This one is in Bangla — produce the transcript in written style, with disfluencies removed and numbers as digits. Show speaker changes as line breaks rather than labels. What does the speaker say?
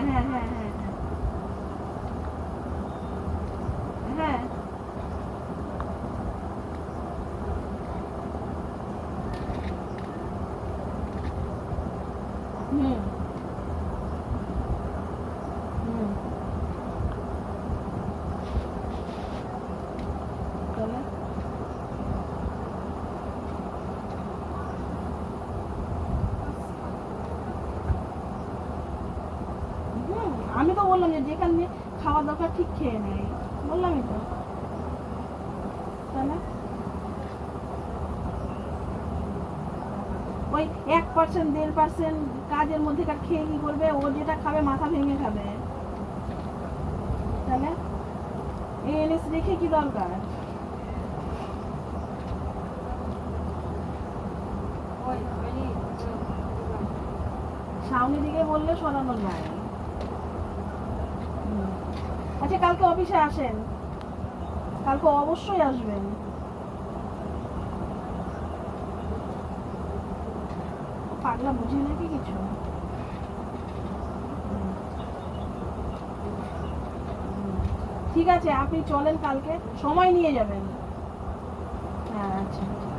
হ্যাঁ হ্যাঁ হ্যাঁ হ্যাঁ হ্যাঁ হুম হুম তাহলে আমি তো বললাম যে যেখানে খাওয়া দরকার ঠিক খেয়ে নেয়, বললামই তো। তাহলে ওই 1% 1.5% কাজের মধ্যে খেয়ে কি করবে, ও যেটা খাবে মাথা ভেঙে খাবে। তাহলে এই এনএস রেখে কি দরকার? সামনে দিকে বললে সরানো যায়। আচ্ছা কালকে অফিসে আসেন, কালকে অবশ্যই আসবেন। পাগলা বুঝি নাকি কিছু। ঠিক আছে আপনি চলেন, কালকে সময় নিয়ে যাবেন। হ্যাঁ আচ্ছা।